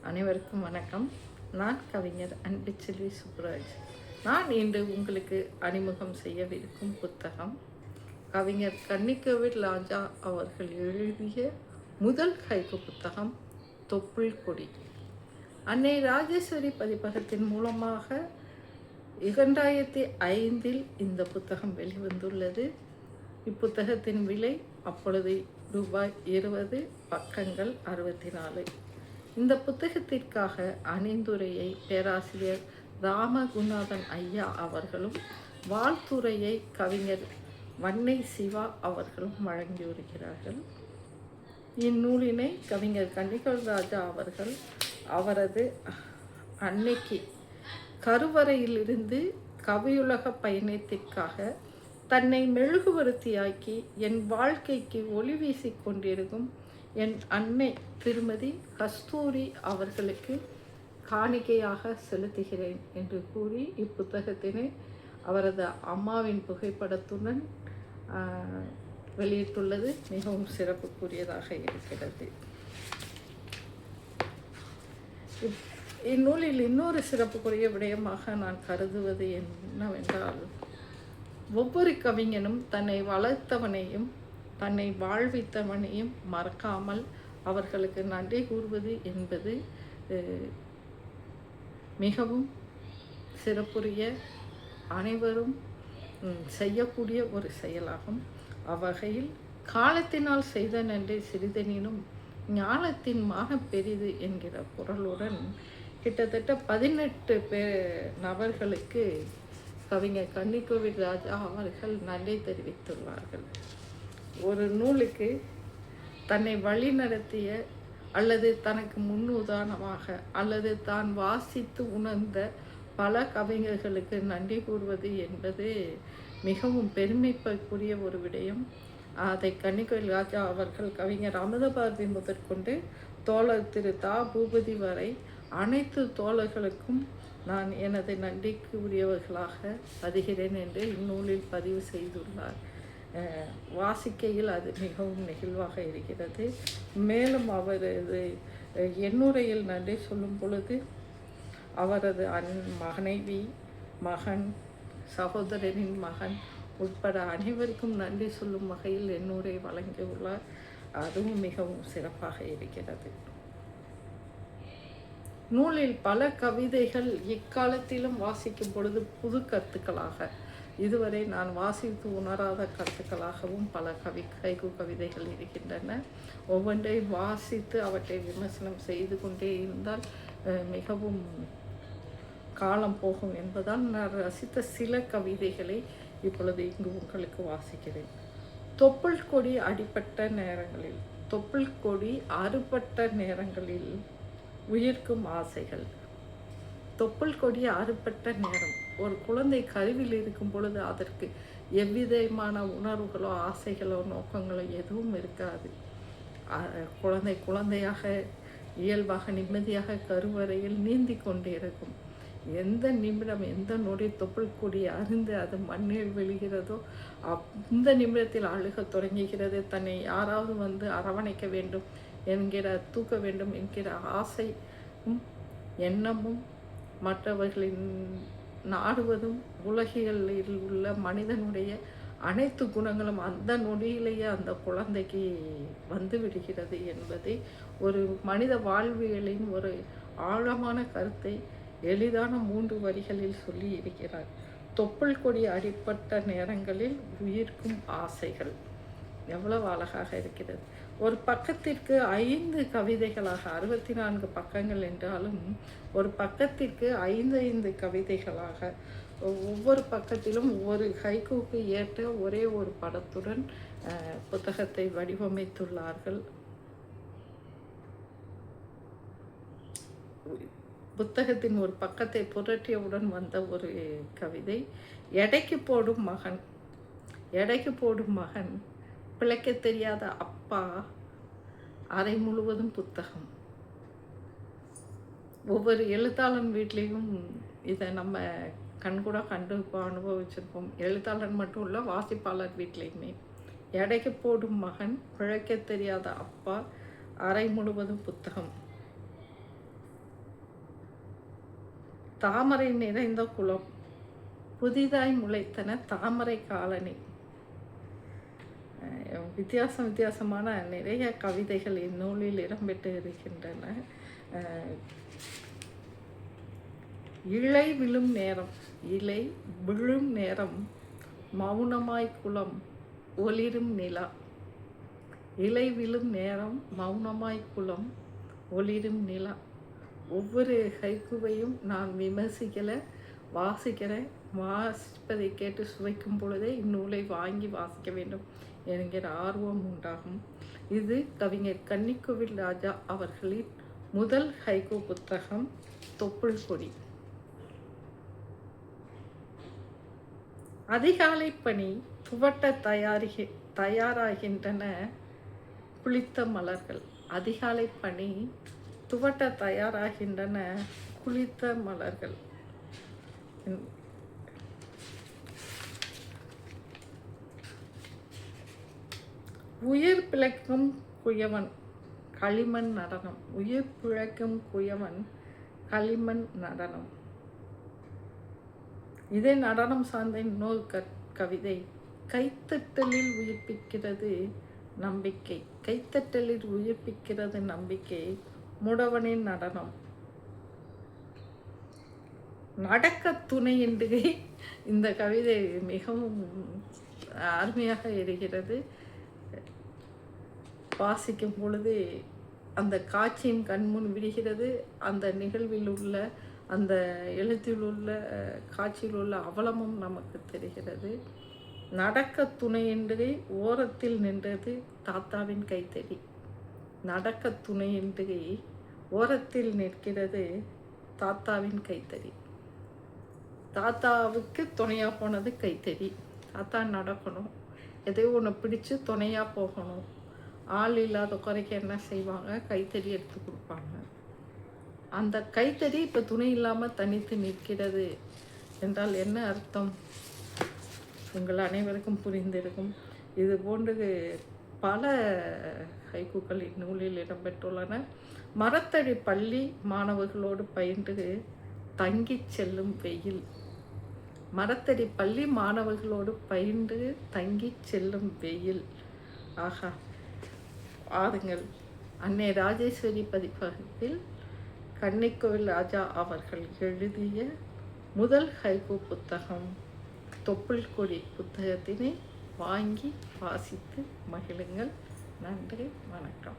அனைவருக்கும் வணக்கம். நான் கவிஞர் அன்புச்செல்வி சுப்புராஜ். நான் இன்று உங்களுக்கு அறிமுகம் செய்யவிருக்கும் புத்தகம் கவிஞர் கன்னிக்கோவில் ராஜா அவர்கள் எழுதிய முதல் ஹைக்கூ புத்தகம் தொப்புள் கொடி. அன்னை ராஜேஸ்வரி பதிப்பகத்தின் மூலமாக 2005 இந்த புத்தகம் வெளிவந்துள்ளது. இப்புத்தகத்தின் விலை அப்பொழுது ரூபாய் 20, பக்கங்கள் 64. இந்த புத்தகத்திற்காக அணிந்துரையை பேராசிரியர் ராமகுநாதன் ஐயா அவர்களும் வாழ்த்துரையை கவிஞர் வன்னை சிவா அவர்களும் வழங்கி வருகிறார்கள். இந்நூலினை கவிஞர் கன்னிக்கோவில் ராஜா அவர்கள் அவரது அன்னைக்கு கருவறையிலிருந்து கவியுலக பயணத்திற்காக தன்னை மெழுகுவர்த்தியாக்கி என் வாழ்க்கைக்கு ஒளி வீசி கொண்டிருக்கும் என் அன்னை திருமதி கஸ்தூரி அவர்களுக்கு காணிக்கையாக செலுத்துகிறேன் என்று கூறி இப்புத்தகத்தினை அவரது அம்மாவின் புகைப்படத்துடன் வெளியிட்டுள்ளது மிகவும் சிறப்புக்குரியதாக இருக்கிறது. இந்நூலில் இன்னொரு சிறப்புக்குரிய விடயமாக நான் கருதுவது என்னவென்றால், ஒவ்வொரு கவிஞனும் தன்னை வளர்த்தவனையும் தன்னை வாழ்வித்தவனையும் மறக்காமல் அவர்களுக்கு நன்றி கூறுவது என்பது மிகவும் சிறப்புரிய அனைவரும் செய்யக்கூடிய ஒரு செயலாகும். அவ்வகையில் காலத்தினால் செய்த நன்றி சிறிதெனினும் ஞானத்தின் மாக பெரிது என்கிற பொருளுடன் கிட்டத்தட்ட 18 நபர்களுக்கு கவிஞர் கன்னிக்கோவில் ராஜா அவர்கள் நன்றி தெரிவித்துள்ளார்கள். ஒரு நூலுக்கு தன்னை வழி நடத்திய அல்லது தனக்கு முன்னுதாரணமாக அல்லது தான் வாசித்து உணர்ந்த பல கவிஞர்களுக்கு நன்றி கூறுவது என்பது மிகவும் பெருமைக்குரிய ஒரு விடயம். அதை கன்னிக்கோவில் ராஜா அவர்கள் கவிஞர் அமுதபாரதி முதற்கொண்டு தோழர் திரு தா பூபதி வரை அனைத்து தோழர்களுக்கும் நான் எனது நன்றிக்கு உரியவர்களாக பதிகிறேன் என்று இந்நூலில் பதிவு செய்துள்ளார். வாசிக்கையில் அது மிகவும் நெகிழ்வாக இருக்கிறது. மேலும் அவரது எண்ணுரையில் நன்றி சொல்லும் பொழுது அவரது மனைவி, மகன், சகோதரனின் மகன் உட்பட அனைவருக்கும் நன்றி சொல்லும் வகையில் எண்ணுரை வழங்கியுள்ளார். அதுவும் மிகவும் சிறப்பாக இருக்கிறது. நூலில் பல கவிதைகள் இக்காலத்திலும் வாசிக்கும் பொழுது புது கருத்துக்களாக, இதுவரை நான் வாசித்து உணராத கருத்துக்களாகவும் பல ஹைக்கூ கவிதைகள் இருக்கின்றன. ஒவ்வொன்றை வாசித்து அவற்றை விமர்சனம் செய்து கொண்டே இருந்தால் மிகவும் காலம் போகும் என்பதால் நான் ரசித்த சில கவிதைகளை இப்பொழுது இங்கு உங்களுக்கு வாசிக்கிறேன். தொப்புள் கொடி அடிப்பட்ட நேரங்களில், தொப்புள் கொடி அறுபட்ட நேரங்களில் உயிர்க்கும் ஆசைகள். தொப்புள் கொடி அறுபட்ட நேரம், ஒரு குழந்தை கருவில் இருக்கும் பொழுது அதற்கு எவ்விதமான உணர்வுகளோ ஆசைகளோ நோக்கங்களோ எதுவும் இருக்காது. குழந்தையாக இயல்பாக நிம்மதியாக கருவறையில் நீந்தி கொண்டே இருக்கும். எந்த நிமிடம் எந்த நொடி தொப்புள் கொடி அருந்து அது மண்ணில் விழுகிறதோ அந்த நிமிடத்தில் அழுக தொடங்குகிறது. தன்னை யாராவது வந்து அரவணைக்க வேண்டும் என்கிற, தூக்க வேண்டும் என்கிற ஆசையும் எண்ணமும் மற்றவர்களின் நாடுவதும் உலகியலில் உள்ள மனிதனுடைய அனைத்து குணங்களும் அந்த நொடியிலேயே அந்த குழந்தைக்கு வந்து விடுகிறது என்பதை ஒரு மனித வாழ்வியலின் ஒரு ஆழமான கருத்தை எளிதான 3 வரிகளில் சொல்லி இருக்கிறார். தொப்புள் கொடி அடிப்பட்ட நேரங்களில் உயிர்க்கும் ஆசைகள். எவ்வளவு அழகாக இருக்கிறது. ஒரு பக்கத்திற்கு 5 கவிதைகளாக 64 பக்கங்கள் என்றாலும் ஒரு பக்கத்திற்கு 5 கவிதைகளாக, ஒவ்வொரு பக்கத்திலும் ஒரு ஹைக்கூக்கு ஏற்ற ஒரே ஒரு படத்துடன் புத்தகத்தை வடிவமைத்துள்ளார்கள். புத்தகத்தின் ஒரு பக்கத்தை புரட்டியவுடன் வந்த ஒரு கவிதை, எடைக்கு போடும் மகன். எடைக்கு போடும் மகன், பிழைக்க தெரியாத அப்பா, அறை முழுவதும் புத்தகம். ஒவ்வொரு எழுத்தாளன் வீட்லேயும் இதை நம்ம கண்கூட அனுபவிச்சிருப்போம். எழுத்தாளன் மட்டும் இல்லை, வாசிப்பாளர் வீட்லேயுமே. எடைக்கு போடும் மகன், பிழைக்க தெரியாத அப்பா, அறை முழுவதும் புத்தகம். தாமரை நிறைந்த குளம், புதிதாய் முளைத்தன தாமரை காலனி. வித்தியாசமான நிறைய கவிதைகள் இந்நூலில் இடம்பெற்று இருக்கின்றன. இலை விழும் நேரம், இலை விழும் நேரம், மௌனமாய் குளம் ஒளிரும் நிலா. இலை விழும் நேரம், மௌனமாய் குளம் ஒளிரும் நிலா. ஒவ்வொரு ஹைக்கூவையும் நான் விமர்சிக்கலை, வாசிக்கிறேன். வாசிப்பதை கேட்டு சுவைக்கும் பொழுதே இந்நூலை வாங்கி வாசிக்க வேண்டும் என்கிற ஆர்வம் உண்டாகும். இது கவிஞர் கன்னிக்கோவில் ராஜா அவர்களின் முதல் ஹைக்கூ புத்தகம் தொப்புள் கொடி. அதிகாலை பணி துவட்ட தயாராகின்றன குளித்த மலர்கள். அதிகாலை பணி துவட்ட தயாராகின்றன குளித்த மலர்கள். உயிர் பிழைக்கும் குயவன் களிமண் நடனம். உயிர் பிழைக்கும் குயவன் களிமண் நடனம். இதே நடனம் சார்ந்த இன்னொரு கவிதை. கைத்தட்டலில் உயிர்ப்பிக்கிறது நம்பிக்கை. கைத்தட்டலில் உயிர்ப்பிக்கிறது நம்பிக்கை, முடவனின் நடனம். நடக்க துணையின்றி. இந்த கவிதை மிகவும் அருமையாக இருக்கிறது. வாசிக்கும் பொழுது அந்த காட்சியின் கண்முன் விடுகிறது. அந்த நிகழ்வில் உள்ள, அந்த எழுத்தில் உள்ள, காட்சியில் உள்ள அவலமும் நமக்கு தெரிகிறது. நடக்க துணையின்றி ஓரத்தில் நின்றது தாத்தாவின் கைத்தடி. நடக்க துணையின்றி ஓரத்தில் நிற்கிறது தாத்தாவின் கைத்தடி. தாத்தாவுக்கு துணையாக போனது கைத்தடி. தாத்தா நடக்கணும், எதையோ ஒன்று பிடிச்சு துணையாக போகணும். ஆள் இல்லாத குறைக்க என்ன செய்வாங்க? கைத்தடி எடுத்து கொடுப்பாங்க. அந்த கைத்தடி இப்போ துணை இல்லாமல் தனித்து நிற்கிறது என்றால் என்ன அர்த்தம்? உங்கள் அனைவருக்கும் புரிந்திருக்கும். இது போன்று பல ஹைக்கூக்கள் இந்நூலில் இடம்பெற்றுள்ளன. மரத்தடி பள்ளி மாணவர்களோடு பயின்று தங்கி செல்லும் வெயில். மரத்தடி பள்ளி மாணவர்களோடு பயின்று தங்கி செல்லும் வெயில். ஆகா, ஆறுங்கள். அன்னை ராஜேஸ்வரி பதிப்பகத்தில் கன்னிக்கோவில் ராஜா அவர்கள் எழுதிய முதல் ஹைக்கூ புத்தகம் தொப்புள் கொடி புத்தகத்தினை வாங்கி வாசித்து மகிழுங்கள். நன்றி, வணக்கம்.